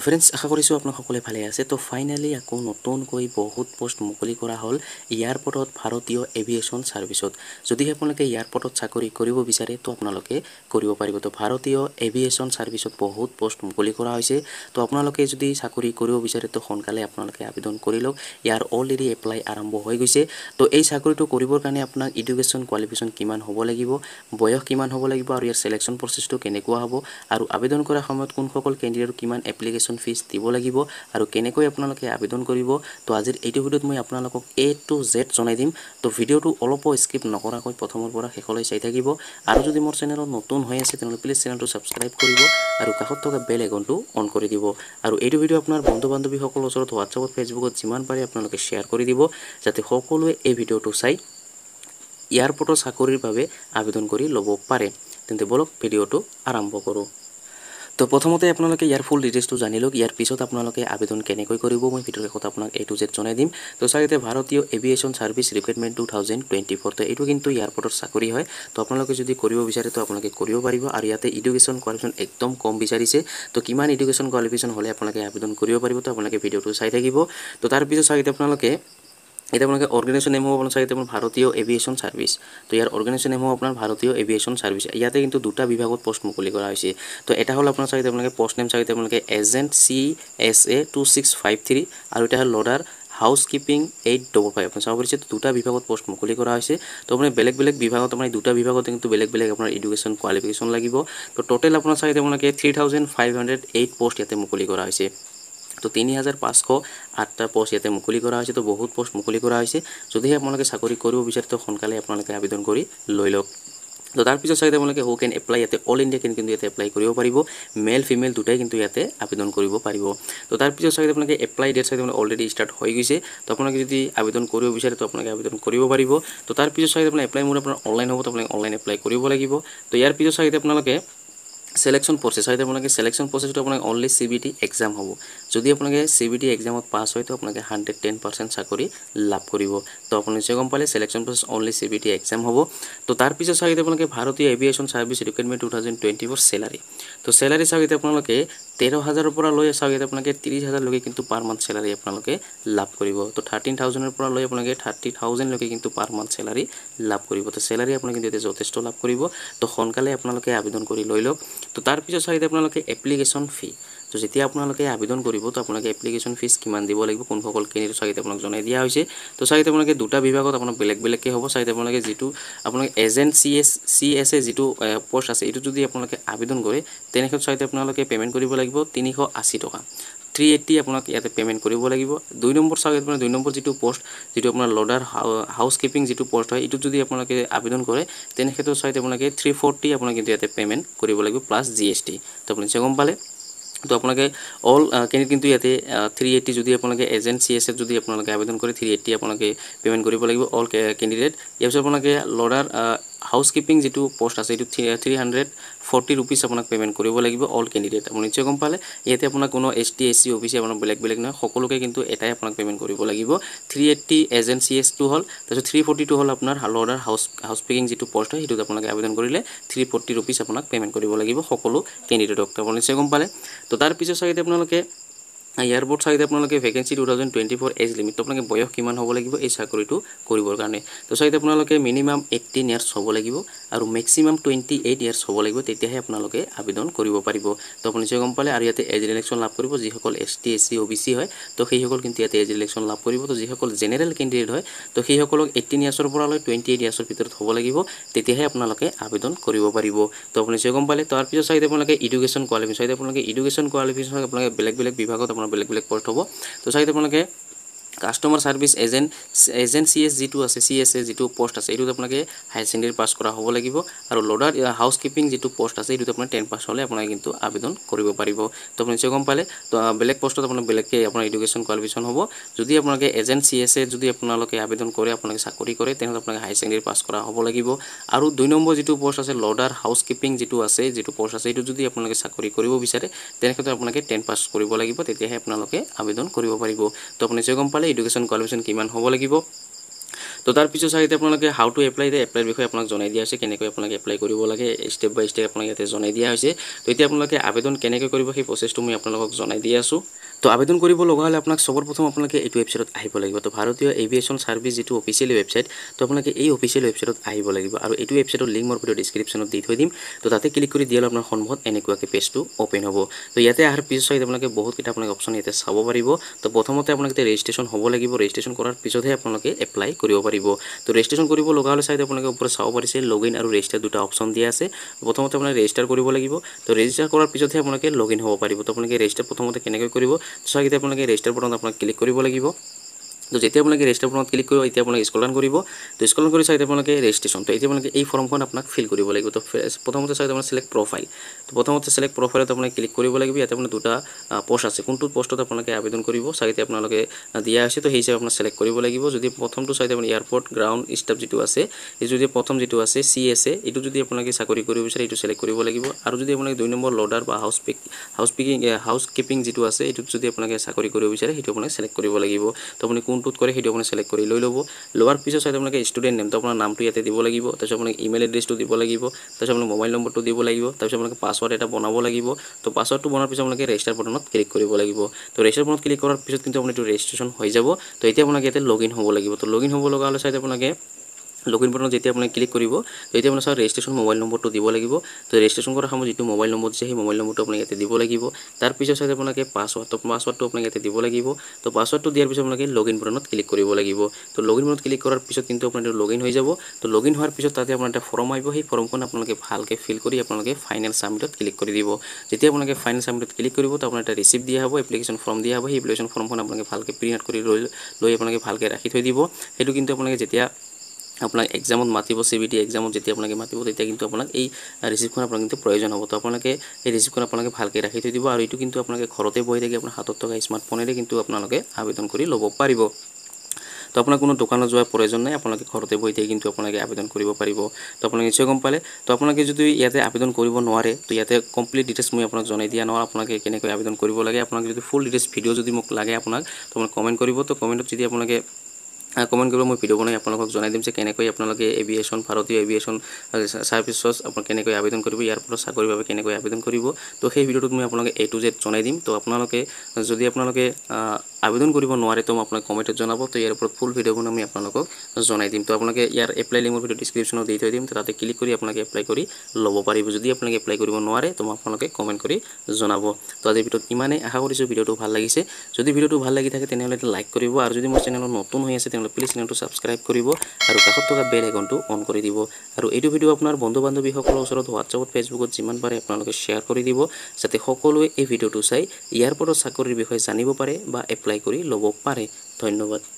Friends আশা কৰিছোঁ আপোনাক সকলোৱে ভালে আছে। তো ফাইনেলি আকৌ নতুনকৈ বহুত পোষ্ট মুকলি কৰা হ'ল এয়াৰপৰ্টত ভাৰতীয় এভিয়েশ্যন ছাৰ্ভিচত। যদিহে আপোনালোকে এয়াৰপৰ্টত চাকৰি কৰিব বিচাৰে তো আপোনালোকে কৰিব পাৰিব। তো ভাৰতীয় এভিয়েশ্যন ছাৰ্ভিচত বহুত পোষ্ট মুকলি কৰা হৈছে। তো আপোনালোকে যদি চাকৰি কৰিব বিচাৰে তো সোনকালে আপোনালোকে আবেদন কৰি লওক। ইয়াৰ অলৰেডি এপ্লাই আৰম্ভ হৈ গৈছে। তো এই চাকৰিটো কৰিবৰ কাৰণে আপোনাক এডুকেশ্যন কোৱালিফিকেশ্যন কিমান হ'ব লাগিব, বয়স কিমান হ'ব লাগিব, আৰু ইয়াৰ চিলেকশ্যন প্ৰচেছটো কেনেকুৱা হ'ব, আৰু আবেদন কৰাৰ সময়ত কোনসকল কেণ্ডিডেট কিমান এপ্লিকেশ্যন ফিজ দিব লাগিব, আৰু কেনেকৈ আপোনালোকে আবেদন কৰিব। তো আজিৰ এইটো ভিডিঅ'ত মই আপোনালোকক A to Z জনাই দিম। তো ভিডিঅ'টো অলপো স্কিপ নকৰাকৈ প্ৰথমৰ পৰা শেষলৈ চাই থাকিব। আৰু যদি মোৰ চেনেলত নতুন হৈ আছে তেনেহ'লে প্লিজ চেনেলটো ছাবস্ক্ৰাইব কৰিব আৰু কাষত থকা বেল আইকনটো অন কৰি দিব। আৰু এইটো ভিডিঅ' আপোনাৰ বন্ধু বান্ধৱীসকলৰ ওচৰত হোৱাটছআপত ফেচবুকত যিমান পাৰে আপোনালোকে শ্বেয়াৰ কৰি দিব, যাতে সকলোৱে এই ভিডিঅ'টো চাই এয়াৰপৰ্টৰ চাকৰিৰ বাবে আবেদন কৰি ল'ব পাৰে। তেন্তে বলক ভিডিঅ'টো আৰম্ভ কৰোঁ। তো প্ৰথমতে আপোনালোকে ইয়াৰ ফুল ডিটেইলছটো জানি লওক। ইয়াৰ পিছত আপোনালোকে আবেদন কেনেকৈ কৰিব মই ভিডিঅ'ৰ শেষত আপোনাক A to Z জনাই দিম। তো চাৰিতে ভাৰতীয় এভিয়েশ্যন ছাৰ্ভিচ ৰিক্ৰুটমেণ্ট 2024। তো এইটো কিন্তু এয়াৰপৰ্টৰ চাকৰি হয়। তো আপোনালোকে যদি কৰিব বিচাৰে তো আপোনালোকে কৰিব পাৰিব। আৰু ইয়াতে এডুকেশ্যন কোৱালিফিকেশ্যন একদম কম বিচাৰিছে। তো কিমান এডুকেশ্যন কোৱালিফিকেশ্যন হ'লে আপোনালোকে আবেদন কৰিব পাৰিব, তো আপোনালোকে ভিডিঅ'টো চাই থাকিব। তো তাৰপিছত চাৰিতে আপোনালোকে আপোনালোকে অৰ্গেনাইজেশ্যন নেম হ'ব আপোনাৰ চাগে ভাৰতীয় এভিয়েশ্যন ছাৰ্ভিচ। তো ইয়াৰ অৰ্গেনাইজেশ্যন নেম হ'ব আপোনাৰ ভাৰতীয় এভিয়েশ্যন ছাৰ্ভিচ। ইয়াতে কিন্তু দুটা বিভাগত পোষ্ট মুকলি কৰা হৈছে। তো এটা হ'ল আপোনাৰ চাগে আপোনালোকে পোষ্ট নেম চাগে আপোনালোকে এজেণ্ট CSA 2653, আৰু এটা হ'ল লোডাৰ হাউচ কিপিং 855। আপুনি চাব পাৰিছে দুটা বিভাগত পোষ্ট মুকলি কৰা হৈছে। তো আপুনি বেলেগ বেলেগ বিভাগত আপোনাৰ দুটা বিভাগত কিন্তু বেলেগ বেলেগ আপোনাৰ এডুকেশ্যন কোৱালিফিকেশ্যন লাগিব। তো টোটেল আপোনাৰ চাগে আপোনালোকে 3508 পোষ্ট ইয়াতে মুকলি কৰা হৈছে। তো 3508টা পোষ্ট ইয়াতে মুকলি কৰা হৈছে। তো বহুত পোষ্ট মুকলি কৰা হৈছে। যদিহে আপোনালোকে চাকৰি কৰিব বিচাৰে তো সোনকালে আপোনালোকে আবেদন কৰি লৈ লওক। তো তাৰপিছত চাগে আপোনালোকে হু কেন এপ্লাই, ইয়াতে অল ইণ্ডিয়া কেন কিন্তু ইয়াতে এপ্লাই কৰিব পাৰিব। মেল ফিমেল দুটাই কিন্তু ইয়াতে আবেদন কৰিব পাৰিব। তো তাৰপিছত চাগে আপোনালোকে এপ্লাই ডেট চাগে অলৰেডি ষ্টাৰ্ট হৈ গৈছে। তো আপোনালোকে যদি আবেদন কৰিব বিচাৰে তো আপোনালোকে আবেদন কৰিব পাৰিব। তো তাৰপিছত চাগে আপোনাৰ এপ্লাই মোৰ আপোনাৰ অনলাইন হ'ব। তো আপোনালোকে অনলাইন এপ্লাই কৰিব লাগিব। তো ইয়াৰ পিছত চাগে আপোনালোকে সিলেকশ্যন প্ৰচেছ হয়। আপোনালোকে সিলেকশ্যন প্ৰচেছটো আপোনাক অনলি CBT এক্সাম হ'ব। যদি আপোনালোকে CBT এক্সামত পাছ হয় তো আপোনালোকে 110% চাকৰি লাভ কৰিব। তো আপুনি নিশ্চয় গম পালে সিলেকশ্যন প্ৰচেছ অনলি CBT এক্সাম হ'ব। তো তাৰপিছত চাগে আপোনালোকে ভাৰতীয় এভিয়েশ্যন ছাৰ্ভিচ ৰিক্ৰুটমেণ্ট 2024 চেলাৰী। তো চেলাৰী চাগে আপোনালোকে 13,000ৰ পৰা লৈ চাগে আপোনালোকে 30,000 লৈকে কিন্তু পাৰ মান্থ চেলাৰী আপোনালোকে লাভ কৰিব। তো 13,000ৰ পৰা লৈ আপোনালোকে 30,000 লৈকে কিন্তু পাৰ মান্থ চেলাৰী লাভ কৰিব। তো চেলাৰী আপোনালোকে কিন্তু যথেষ্ট লাভ কৰিব। তো সোনকালে আপোনালোকে আবেদন কৰি লৈ লওক। তো তাৰপিছত চাগে আপোনালোকে এপ্লিকেশ্যন ফি। তো যেতিয়া আপোনালোকে আবেদন কৰিব তো আপোনালোকে এপ্লিকেশ্যন ফিজ কিমান দিব লাগিব, কোনসকল কেণ্ডিডেট চাগে আপোনাক জনাই দিয়া হৈছে। তো চাগে আপোনালোকে দুটা বিভাগত আপোনাক বেলেগ বেলেগকৈ হ'ব। চাগে আপোনালোকে যিটো আপোনালোকে এজেণ্ট CSA যিটো পোষ্ট আছে এইটো যদি আপোনালোকে আবেদন কৰে তেনেক্ষেত্ৰত চাগে আপোনালোকে পে'মেণ্ট কৰিব লাগিব 380 টকা। 380 আপোনাক ইয়াতে পে'মেণ্ট কৰিব লাগিব। 2 নম্বৰ চাগে আপোনাৰ 2 নম্বৰ যিটো পোষ্ট, যিটো আপোনাৰ লোডাৰ হাউচ কিপিং যিটো পোষ্ট হয় এইটো যদি আপোনালোকে আবেদন কৰে তেনেক্ষেত্ৰত চাগে আপোনালোকে 340 আপোনাক কিন্তু ইয়াতে পে'মেণ্ট কৰিব লাগিব প্লাছ GST। তো আপুনি নিশ্চয় গম পালে। তো আপোনালোকে অল কেণ্ডিডেট কিন্তু ইয়াতে 380 যদি আপোনালোকে এজেণ্ট CSA যদি আপোনালোকে আবেদন কৰে 380 আপোনালোকে পে'মেণ্ট কৰিব লাগিব অল কেণ্ডিডেট। ইয়াৰ পিছত আপোনালোকে লোডাৰ হাউচ কিপিং যিটো পোষ্ট আছে এইটো 340 ৰুপিজ আপোনাক পে'মেণ্ট কৰিব লাগিব অল কেণ্ডিডেট। আপুনি নিশ্চয় গম পালে। ইয়াতে আপোনাক কোনো ST SC OBC আপোনাৰ বেলেগ বেলেগ নহয়, সকলোকে কিন্তু এটাই আপোনাক পে'মেণ্ট কৰিব লাগিব। 380 এজেণ্ট CS2 হ'ল, তাৰপিছত 342 হ'ল আপোনাৰ লোডাৰ হাউচ কিপিং যিটো পোষ্ট হয় সেইটোত আপোনালোকে আবেদন কৰিলে 340 ৰুপিজ আপোনাক পে'মেণ্ট কৰিব লাগিব সকলো কেণ্ডিডেটক। আপুনি নিশ্চয় গম পালে। তো তাৰপিছত চাগে আপোনালোকে এয়াৰপৰ্ট চাগে আপোনালোকে ভেকেঞ্চি 2024 এজ লিমিট। তো আপোনালোকে বয়স কিমান হ'ব লাগিব এই চাকৰিটো কৰিবৰ কাৰণে। তো চাগে আপোনালোকে মিনিমাম 18 ইয়াৰ্ছ হ'ব লাগিব আৰু মেক্সিমাম 28 ইয়াৰ্ছ হ'ব লাগিব, তেতিয়াহে আপোনালোকে আবেদন কৰিব পাৰিব। তো আপুনি নিশ্চয় গম পালে। আৰু ইয়াতে এজ ৰিলেক্সন লাভ কৰিব যিসকল ST SC OBC হয় তো সেইসকল কিন্তু ইয়াতে এজ ৰিলেক্সন লাভ কৰিব। তো যিসকল জেনেৰেল কেণ্ডিডেট হয় তো সেইসকলক 18 ইয়াৰ্ছৰ পৰা লৈ 28 ইয়াৰ্ছৰ ভিতৰত হ'ব লাগিব, তেতিয়াহে আপোনালোকে আবেদন কৰিব পাৰিব। তো আপুনি নিশ্চয় গম পালে। তাৰপিছত চাগে আপোনালোকে এডুকেশ্যন কোৱালিফিকেশ্যন আপোনালোকে এডুকেশ্যন কোৱালিফিকেশ্যন আপোনালোকে বেলেগ বেলেগ বিভাগত আপোনাৰ বেলেগ বেলেগ পোষ্ট হ'ব। তো চাগে আপোনালোকে কাষ্টমাৰ ছাৰ্ভিচ এজেণ্ট CS যিটো আছে CSA যিটো পোষ্ট আছে এইটোত আপোনালোকে হায়াৰ ছেকেণ্ডেৰী পাছ কৰা হ'ব লাগিব। আৰু লোডাৰ হাউচ কিপিং যিটো পোষ্ট আছে এইটোত আপোনাৰ 10 পাছ হ'লে আপোনালোকে কিন্তু আবেদন কৰিব পাৰিব। তো আপুনি নিশ্চয় গম পালে। তো বেলেগ পোষ্টত আপোনাৰ বেলেগকৈ আপোনাৰ এডুকেশ্যন কোৱালিফিকেশ্যন হ'ব। যদি আপোনালোকে এজেণ্ট CSA যদি আপোনালোকে আবেদন কৰে আপোনালোকে চাকৰি কৰে তেনেহ'লে আপোনালোকে হায়াৰ ছেকেণ্ডেৰী পাছ কৰা হ'ব লাগিব। আৰু 2 নম্বৰ যিটো পোষ্ট আছে লোডাৰ হাউচ কিপিং যিটো আছে যিটো পোষ্ট আছে এইটো যদি আপোনালোকে চাকৰি কৰিব বিচাৰে তেনেক্ষেত্ৰত আপোনালোকে 10 পাছ কৰিব লাগিব, তেতিয়াহে আপোনালোকে আবেদন কৰিব পাৰিব। তো আপুনি নিশ্চয় গম পালে এডুকেশ্যন কোৱালিফিকেশ্যন কিমান হ'ব লাগিব। তো তো তাৰ পিছত চাই আপোনালোকে হাউ টু এপ্লাই দে এপ্লাইৰ বিষয়ে আপোনাক জনাই দিয়া আছে কেনেকৈ আপোনালোকে এপ্লাই কৰিব লাগে ষ্টেপ বাই ষ্টেপ আপোনাক ইয়াতে জনাই দিয়া হৈছে তো এতিয়া আপোনালোকে আবেদন কেনেকৈ কৰিব সেই প্ৰচেছটো মই আপোনালোকক জনাই দি আছোঁ তো আবেদন কৰিব লগা হ'লে আপোনাক সবৰ প্ৰথম আপোনালোকে এইটো ৱেবছাইটত আহিব লাগিব তো ভাৰতীয় এভিয়েশ্যন সাৰ্ভিস যেটো অফিচিয়েল ৱেবছাইট তো আপোনালোকে এই অফিচিয়েল ৱেবছাইটত আহিব লাগিব আৰু এইটো ৱেবছাইটৰ লিংক মোৰ ভিডিও ডেসক্ৰিপচনত দি থৈ দিম তো তাতে ক্লিক কৰি দিলে আপোনাৰ সন্মুখত এনেকুৱাকে পেজটো ওপেন হ'ব তো ইয়াতে আহাৰ পিছত আপোনালোকে বহুত কিটা আপোনালোকে অপচন ইয়াতে চাব পাৰিব তো প্ৰথমতে আপোনালোকে ৰেজিষ্ট্ৰেচন হ'ব লাগিব ৰেজিষ্ট্ৰেচন কৰাৰ পিছতহে আপোনালোকে এপ্লাই কৰিব পাৰিব তো ৰেজিষ্ট্ৰেচন কৰিব লগা হ'লে চাইতে আপোনালোকে ওপৰত চাব পাৰিছে লগইন আৰু ৰেজিষ্টাৰ দুটা অপচন দিয়া আছে প্ৰথমতে আপোনালোকে ৰেজিষ্টাৰ কৰিব লাগিব তো ৰেজিষ্টাৰ কৰাৰ পিছতহে আপোনালোকে লগইন হ'ব পাৰিব তো আপোনালোকে ৰেজিষ্টাৰ প্ৰথমতে কেনেকৈ কৰিব তো চাইতে আপোনালোকে ৰেজিষ্টাৰ বটনত আপোনালোকে ক্লিক কৰিব লাগিব তো যেতিয়া আপোনালোকে ৰেজিষ্টাৰ বটনত ক্লিক কৰিব এতিয়া আপোনালোকে স্ক্ৰল ডাউন কৰিব তো স্ক্ৰল ডাউন কৰি চাইতে আপোনালোকে ৰেজিষ্ট্ৰেচন তো এতিয়া আপোনালোকে এই ফৰ্মখন আপোনাক ফিল কৰিব লাগিব তো প্ৰথমতে চাইতে আপোনালোকে সিলেক্ট প্ৰফাইল তো প্ৰথমতে সিলেক্ট প্ৰফাইলত আপোনালোকে ক্লিক কৰিব লাগিব ইয়াতে আপোনালোকে দুটা পোষ্ট আছে কোনটো পোষ্টত আপোনালোকে আবেদন কৰিব চাইতে আপোনালোকে দিয়া আছে তো সেই হিচাপে আপোনাক সিলেক্ট কৰিব লাগিব যদি প্ৰথমটো চাইতে আপুনি এয়াৰপোৰ্ট গ্ৰাউণ্ড ষ্টাফ যেটো আছে এই যদি প্ৰথম যেটো আছে CSA এটো যদি আপোনালোকে চাকৰি কৰিব বিচাৰে এটো সিলেক্ট কৰিব লাগিব আৰু যদি আপোনালোকে 2 নম্বৰ লোডাৰ বা হাউস কিপিং যেটো আছে এটো যদি আপোনালোকে চাকৰি কৰিব বিচাৰে হেটো আপোনালোকে সিলেক্ট কৰিব লাগিব তো আপুনি কোনটোত কৰে হেটো আপুনি সিলেক্ট কৰি লৈ ল'ব লোৱাৰ পিছত চাইতে আপোনালোকে ষ্টুডেন্ট নেম তো আপোনাৰ নামটো ইয়াতে দিব লাগিব তাৰপিছত আপোনালোকে ইমেইল এড্ৰেছটো দিব লাগিব তাৰপিছত আপোনালোকে মোবাইল নম্বৰটো দিব লাগিব তাৰপিছত আপোনালোকে পাছৱৰ্ড এটা বনাব লাগিব তো পাছৱৰ্ডটো বনাৰ পিছত আপোনালোকে ৰেজিষ্টাৰ বটনত ক্লিক কৰিব লাগিব তো ৰেজিষ্টাৰ বটনত ক্লিক কৰাৰ পিছত কিন্তু আপোনাৰ ৰেজিষ্ট্ৰেচন হৈ যাব তো এতিয়া আপোনালোকে ইয়াতে লগইন হ'ব লাগিব তো লগইন হ'ব লগা হ'লে চাইতে আপোনালোকে লগইন বটনত যেতিয়া আপুনি ক্লিক কৰিব তো এতিয়া আপোনাৰ ৰেজিষ্ট্ৰেচন মোবাইল নম্বৰটো দিব লাগিব তো ৰেজিষ্ট্ৰেচন কৰাৰ সময়ত যেটো মোবাইল নম্বৰ আছে সেই মোবাইল নম্বৰটো আপুনি ইয়াতে দিব লাগিব তাৰ পিছত চাইতে আপোনালোকে পাছৱৰ্ডটো আপুনি ইয়াতে দিব লাগিব তো পাছৱৰ্ডটো দিয়াৰ পিছত আপোনালোকে লগইন বটনত ক্লিক কৰিব লাগিব তো লগইন বটনত ক্লিক কৰাৰ পিছত কিন্তু আপোনাৰ লগইন হৈ যাব তো লগইন হোৱাৰ পিছত তাতে আপোনাৰ এটা ফৰ্ম আহিব সেই ফৰ্মখন আপোনালোকে ভালকে ফিল কৰি আপোনালোকে ফাইনেল সাবমিটত ক্লিক কৰি দিব যেতিয়া আপোনালোকে ফাইনেল সাবমিটত ক্লিক কৰিব তো আপোনাৰ এটা ৰিসিপ্ট দিয়া হ'ব এপ্লিকেশন ফৰ্ম দিয়া হ'ব সেই এপ্লিকেশন ফৰ্মখন আপোনালোকে ভালকে প্ৰিন্ট আউট কৰি লৈ আপোনালোকে ভালকে ৰাখি থৈ দিব হেতু কিন্তু আপোনালোকে যেতিয়া আপোনাক এক্সামত মাতিব CBT এক্সামত যেতিয়া আপোনালোকে মাতিব তেতিয়া কিন্তু আপোনাক এই ৰিসিপ্টখন আপোনাক কিন্তু প্ৰয়োজন হ'ব তো আপোনালোকে এই ৰিসিপ্টখন আপোনালোকে ভালকে ৰাখি থৈ দিব আৰু এটো কিন্তু আপোনালোকে ঘৰতে বহি থাকি আপোনাৰ হাতত থকা স্মাৰ্টফোনেৰে কিন্তু আপোনালোকে আবেদন কৰি ল'ব পাৰিব তো আপোনাৰ কোনো দোকানত যোৱাৰ প্ৰয়োজন নাই আপোনালোকে ঘৰতে বহি থাকি কিন্তু আপোনালোকে আবেদন কৰিব পাৰিব তো আপোনালোকে নিশ্চয় গম পালে তো আপোনালোকে যদি ইয়াতে আবেদন কৰিব নোৱাৰে তো ইয়াতে কমপ্লিট ডিটেইলছ মই আপোনাক জনাই দিয়া নহয় আপোনালোকে কেনেকৈ আবেদন কৰিব লাগে আপোনালোকে যদি ফুল ডিটেইলছ ভিডিও যদি মোক লাগে আপোনাক তো আপোনাক কমেন্ট কৰিব তো কমেন্টত যদি আপোনালোকে কমেন্ট কৰিব মই ভিডিও বনাই আপোনালোকক জনাই দিম যে কেনেকৈ আপোনালোকে এভিয়েশ্যন ভাৰতীয় এভিয়েশ্যন সাৰ্ভিসছ আপোনাক কেনেকৈ আবেদন কৰিব ইয়াৰ পৰা চাকৰিৰ বাবে কেনেকৈ আবেদন কৰিব তো সেই ভিডিওটোত মই আপোনালোকে A to Z জনাই দিম তো আপোনালোকে যদি আপোনালোকে আবেদন কৰিব নোৱাৰে তো মই আপোনাক কমেন্টত জনাব তো ইয়াৰ ওপৰত ফুল ভিডিও বনাই মই আপোনালোকক জনাই দিম তো আপোনালোকে ইয়াৰ এপ্লাই লিংকৰ ভিডিও ডেসক্ৰিপচনত দি থৈ দিম তো তাতে ক্লিক কৰি আপোনালোকে এপ্লাই কৰি ল'ব পাৰিব যদি আপোনালোকে এপ্লাই কৰিব নোৱাৰে তো মই আপোনালোকে কমেন্ট কৰি জনাব তো আজি ভিডিওত ইমানেই আশা কৰিছো ভিডিওটো ভাল লাগিছে যদি ভিডিওটো ভাল লাগি থাকে তেনেহলে এটা লাইক কৰিব আৰু যদি মোৰ চেনেলত নতুন হৈ আছে তেনেহলে প্লিজ চেনেলটো সাবস্ক্ৰাইব কৰিব আৰু কাষত থকা বেল আইকনটো অন কৰি দিব আৰু এইটো ভিডিও আপোনাৰ বন্ধু বান্ধৱীসকলৰ ওচৰত হোৱাটছআপত ফেচবুকত যিমান পাৰে আপোনালোকে শ্বেয়াৰ কৰি দিব যাতে সকলোৱে এই ভিডিওটো চাই ইয়াৰ পৰা চাকৰিৰ বিষয়ে জানিব পাৰে বা এপ্লাই কৰি ল'ব পাৰে ধন্যবাদ